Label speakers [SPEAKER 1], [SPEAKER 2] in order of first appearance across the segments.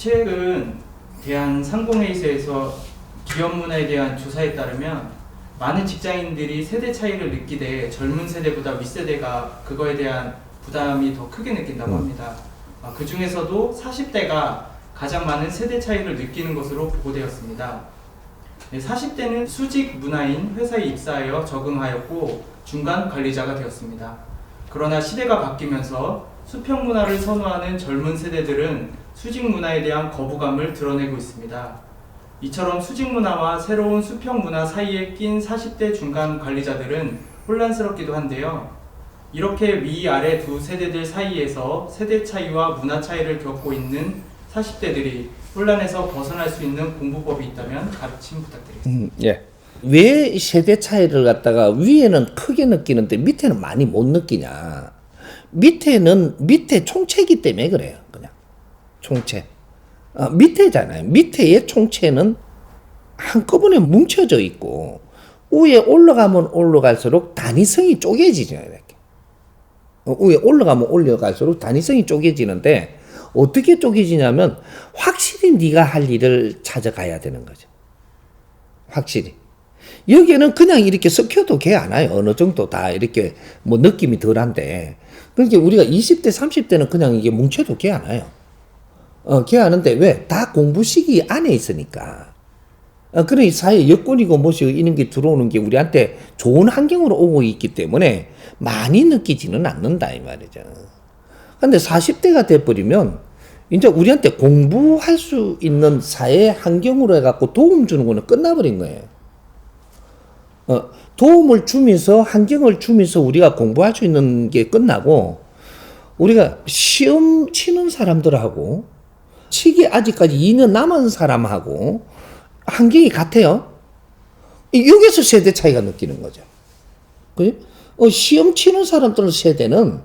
[SPEAKER 1] 최근 대한상공회의소에서 기업 문화에 대한 조사에 따르면 많은 직장인들이 세대 차이를 느끼되 젊은 세대보다 윗세대가 그거에 대한 부담이 더 크게 느낀다고 합니다. 그 중에서도 40대가 가장 많은 세대 차이를 느끼는 것으로 보고되었습니다. 40대는 수직 문화인 회사에 입사하여 적응하였고 중간 관리자가 되었습니다. 그러나 시대가 바뀌면서 수평 문화를 선호하는 젊은 세대들은 수직 문화에 대한 거부감을 드러내고 있습니다. 이처럼 수직 문화와 새로운 수평 문화 사이에 낀 40대 중간 관리자들은 혼란스럽기도 한데요. 이렇게 위아래 두 세대들 사이에서 세대 차이와 문화 차이를 겪고 있는 40대들이 혼란에서 벗어날 수 있는 공부법이 있다면 가르침 부탁드리겠습니다.
[SPEAKER 2] 예. 왜 세대 차이를 갖다가 위에는 크게 느끼는데 밑에는 많이 못 느끼냐? 밑에 총체이기 때문에 그래요. 그냥 총체. 밑에잖아요. 밑에의 총체는 한꺼번에 뭉쳐져 있고 위에 올라가면 올라갈수록 단위성이 쪼개지죠. 이렇게. 위에 올라가면 올라갈수록 단위성이 쪼개지는데 어떻게 쪼개지냐면 확실히 네가 할 일을 찾아가야 되는 거죠. 확실히. 여기에는 그냥 이렇게 섞여도 개 안 와요. 어느 정도 다 이렇게 뭐 느낌이 덜한데. 그러니까 우리가 20대, 30대는 그냥 이게 뭉쳐도 개 안 와요. 개 하는데 왜? 다 공부 시기 안에 있으니까. 그러니 사회 여건이고 뭐시고 이런 게 들어오는 게 우리한테 좋은 환경으로 오고 있기 때문에 많이 느끼지는 않는다, 이 말이죠. 근데 40대가 돼버리면 이제 우리한테 공부할 수 있는 사회 환경으로 해갖고 도움 주는 거는 끝나버린 거예요. 도움을 주면서 환경을 주면서 우리가 공부할 수 있는 게 끝나고 우리가 시험 치는 사람들하고 치기 아직까지 2년 남은 사람하고 환경이 같아요. 여기서 세대 차이가 느끼는 거죠. 그죠? 시험 치는 사람들 세대는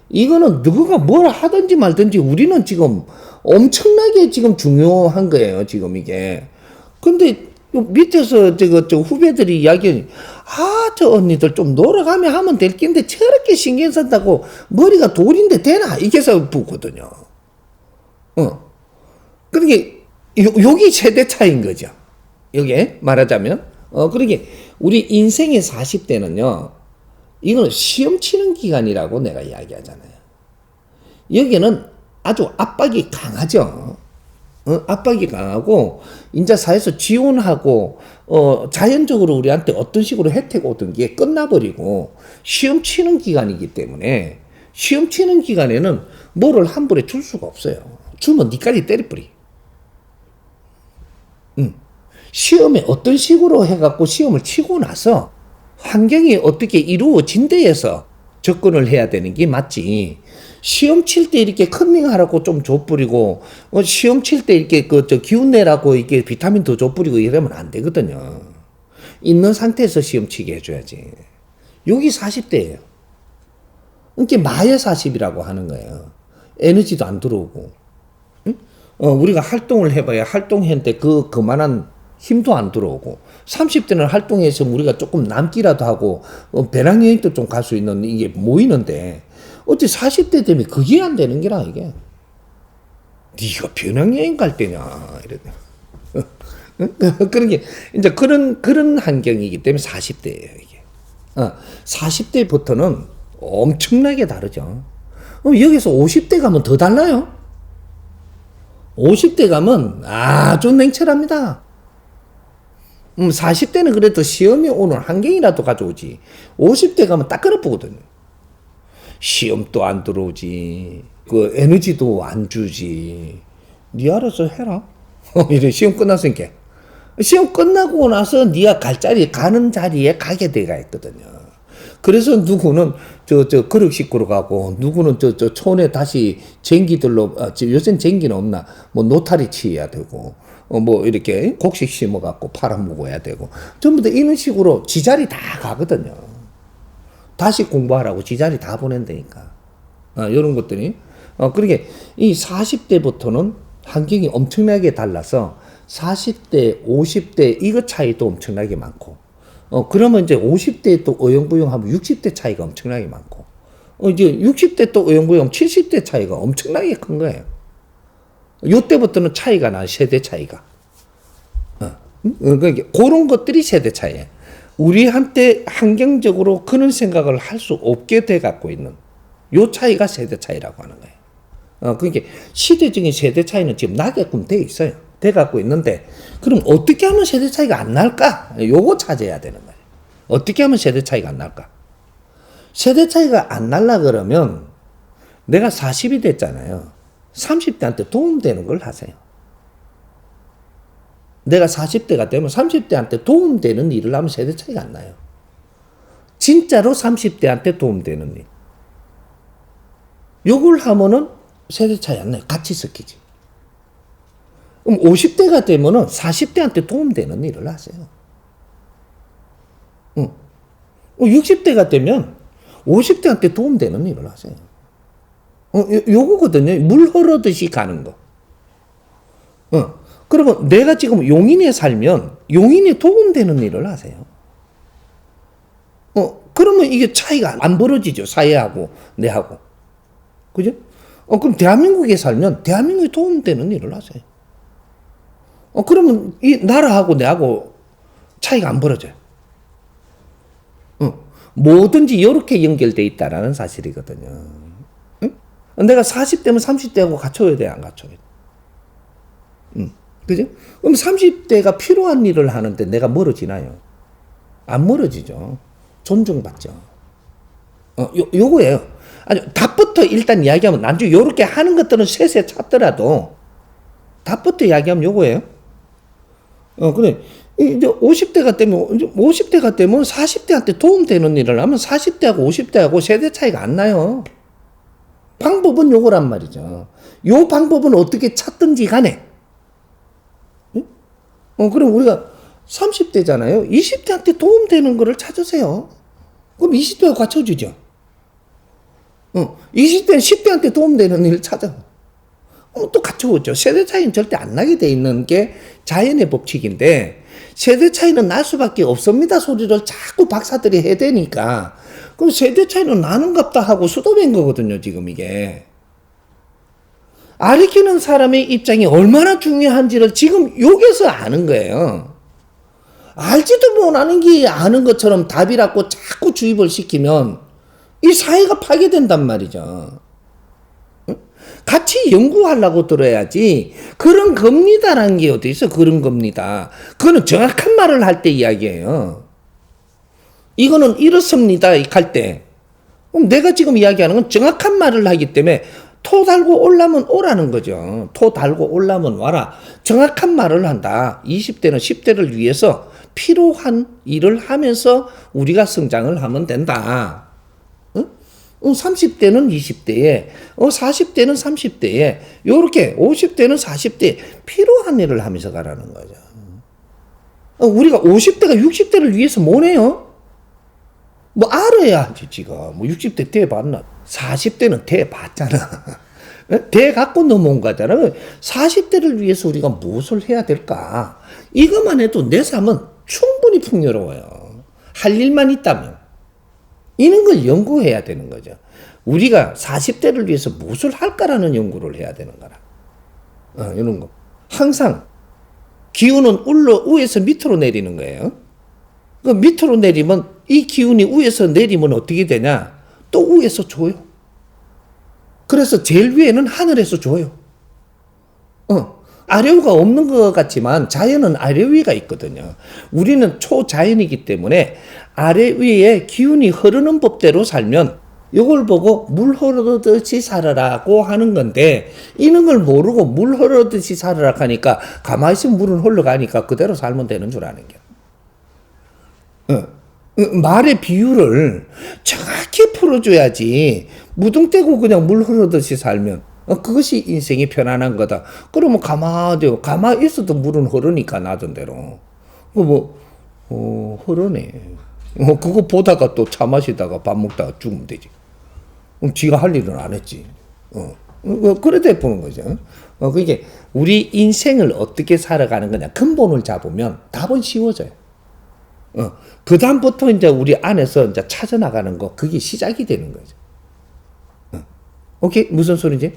[SPEAKER 2] 이거는 누구가 뭘 하든지 말든지 우리는 지금 엄청나게 지금 중요한 거예요. 지금 이게. 근데 밑에서 저 후배들이 이야기하니 저 언니들 좀 놀아가며 하면 될 낀데 저렇게 신경 쓴다고 머리가 돌인데 되나? 이게서 붙거든요. 그러니까 여기 세대 차이인 거죠. 여기에 말하자면. 그러니까 우리 인생의 40대는요. 이거는 시험 치는 기간이라고 내가 이야기하잖아요. 여기는 아주 압박이 강하죠. 압박이 강하고 이제 사회에서 지원하고 자연적으로 우리한테 어떤 식으로 혜택 오던 게 끝나버리고 시험 치는 기간이기 때문에 시험 치는 기간에는 뭐를 한 번에 줄 수가 없어요. 주면 니까지 때려버리. 시험에 어떤 식으로 해갖고 시험을 치고 나서 환경이 어떻게 이루어진 데에서 접근을 해야 되는 게 맞지. 시험 칠 때 이렇게 컨닝하라고 좀 줘뿌리고, 시험 칠 때 이렇게 기운 내라고 이렇게 비타민 더 줘뿌리고 이러면 안 되거든요. 있는 상태에서 시험 치게 해줘야지. 여기 40대예요. 그러니까 마의 40이라고 하는 거예요. 에너지도 안 들어오고. 응? 우리가 활동을 해봐야 활동했는데 그만한 힘도 안 들어오고 30대는 활동해서 우리가 조금 남기라도 하고 배낭여행도 좀 갈 수 있는 이게 모이는데 어째 40대 되면 그게 안 되는 게라 이게. 네가 배낭여행 갈 때냐 이래. 그러게 이제 그런 환경이기 때문에 40대예요 이게. 40대부터는 엄청나게 다르죠. 여기서 50대 가면 더 달라요. 50대 가면 아주 냉철합니다. 40대는 그래도 시험이 오는 환경이라도 가져오지. 50대 가면 딱 끊어보거든요. 시험도 안 들어오지. 그 에너지도 안 주지. 니 알아서 해라. 이래 시험 끝났으니까. 시험 끝나고 나서 니가 가는 자리에 가게 돼가 있거든요. 그래서 누구는 그릇 씻고로 가고 누구는 촌에 다시 쟁기들로 요새는 쟁기는 없나 뭐 노타리 치야 되고 뭐 이렇게 곡식 심어갖고 팔아먹어야 되고 전부 다 이런 식으로 지자리 다 가거든요. 다시 공부하라고 지자리 다 보낸다니까. 이런 것들이. 그러니까 이 40대부터는 환경이 엄청나게 달라서 40대, 50대 이거 차이도 엄청나게 많고 그러면 이제 50대 또 어영부영하면 60대 차이가 엄청나게 많고 이제 60대 또 어영부영 70대 차이가 엄청나게 큰 거예요. 요때부터는 차이가 나, 세대 차이가. 그러니까 그런 것들이 세대 차이예요. 우리한테 환경적으로 그런 생각을 할 수 없게 돼 갖고 있는 요 차이가 세대 차이라고 하는 거예요. 그러니까 시대적인 세대 차이는 지금 나게끔 돼 있어요. 돼 갖고 있는데 그럼 어떻게 하면 세대 차이가 안 날까? 요거 찾아야 되는 거예요. 어떻게 하면 세대 차이가 안 날까? 세대 차이가 안 날라 그러면 내가 40이 됐잖아요. 30대한테 도움되는 걸 하세요. 내가 40대가 되면 30대한테 도움되는 일을 하면 세대 차이가 안 나요. 진짜로 30대한테 도움되는 일. 요걸 하면은 세대 차이 안 나요. 같이 섞이지. 그럼 50대가 되면은 40대한테 도움되는 일을 하세요. 60대가 되면 50대한테 도움되는 일을 하세요. 요거거든요. 물 흐르듯이 가는 거. 그러면 내가 지금 용인에 살면 용인에 도움되는 일을 하세요. 그러면 이게 차이가 안 벌어지죠. 사회하고 내하고. 그죠? 그럼 대한민국에 살면 대한민국에 도움되는 일을 하세요. 그러면 이 나라하고 내하고 차이가 안 벌어져요. 뭐든지 이렇게 연결돼 있다라는 사실이거든요. 응? 내가 40대면 30대하고 갖춰야 돼, 안 갖춰야 돼? 그죠? 그럼 30대가 필요한 일을 하는데 내가 멀어지나요? 안 멀어지죠. 존중받죠. 요거예요. 아니, 답부터 일단 이야기하면 나중에 요렇게 하는 것들은 셋에 찾더라도 답부터 이야기하면 요거예요. 그래. 이제 50대가 되면 40대한테 도움되는 일을 하면 40대하고 50대하고 세대 차이가 안 나요. 방법은 요거란 말이죠. 요 방법은 어떻게 찾든지 간에. 그럼 우리가 30대잖아요. 20대한테 도움되는 거를 찾으세요. 그럼 20대하고 갖춰주죠. 20대는 10대한테 도움되는 일을 찾아. 또 갖춰오죠. 세대 차이는 절대 안 나게 돼 있는 게 자연의 법칙인데 세대 차이는 날 수밖에 없습니다 소리를 자꾸 박사들이 해대니까 그럼 세대 차이는 나는갑다 하고 수도된 거거든요. 지금 이게. 아리키는 사람의 입장이 얼마나 중요한지를 지금 여기서 아는 거예요. 알지도 못하는 게 아는 것처럼 답이라고 자꾸 주입을 시키면 이 사회가 파괴된단 말이죠. 같이 연구하려고 들어야지 그런 겁니다라는 게 어디 있어. 그런 겁니다. 그거는 정확한 말을 할 때 이야기예요. 이거는 이렇습니다 할 때 그럼 내가 지금 이야기하는 건 정확한 말을 하기 때문에 토 달고 올라면 오라는 거죠. 토 달고 올라면 와라. 정확한 말을 한다. 20대는 10대를 위해서 필요한 일을 하면서 우리가 성장을 하면 된다. 30대는 20대에, 40대는 30대에, 요렇게 50대는 40대에 필요한 일을 하면서 가라는 거죠. 우리가 50대가 60대를 위해서 뭐네요? 뭐 알아야지 지금. 뭐 60대 대봤나? 40대는 대봤잖아. 대 갖고 넘어온 거잖아. 40대를 위해서 우리가 무엇을 해야 될까? 이것만 해도 내 삶은 충분히 풍요로워요. 할 일만 있다면. 이런 걸 연구해야 되는 거죠. 우리가 40대를 위해서 무엇을 할까라는 연구를 해야 되는 거라. 이런 거. 항상 기운은 위에서 밑으로 내리는 거예요. 그 밑으로 내리면 이 기운이 위에서 내리면 어떻게 되냐? 또 위에서 줘요. 그래서 제일 위에는 하늘에서 줘요. 아래위가 없는 것 같지만 자연은 아래위가 있거든요. 우리는 초자연이기 때문에 아래위에 기운이 흐르는 법대로 살면 이걸 보고 물 흐르듯이 살아라고 하는 건데 이런 걸 모르고 물 흐르듯이 살아라 하니까 가만히 있으면 물은 흘러가니까 그대로 살면 되는 줄 아는 게. 말의 비유를 정확히 풀어줘야지 무등떼고 그냥 물 흐르듯이 살면 그것이 인생이 편안한 거다. 그러면 가만히 있어도 물은 흐르니까 나던 대로. 흐르네. 그거 보다가 또 차 마시다가 밥 먹다가 죽으면 되지. 그럼 지가 할 일은 안 했지. 그래 돼 보는 거죠. 그게 우리 인생을 어떻게 살아가는 거냐. 근본을 잡으면 답은 쉬워져요. 그 다음부터 이제 우리 안에서 이제 찾아나가는 거, 그게 시작이 되는 거죠. 오케이? 무슨 소리지?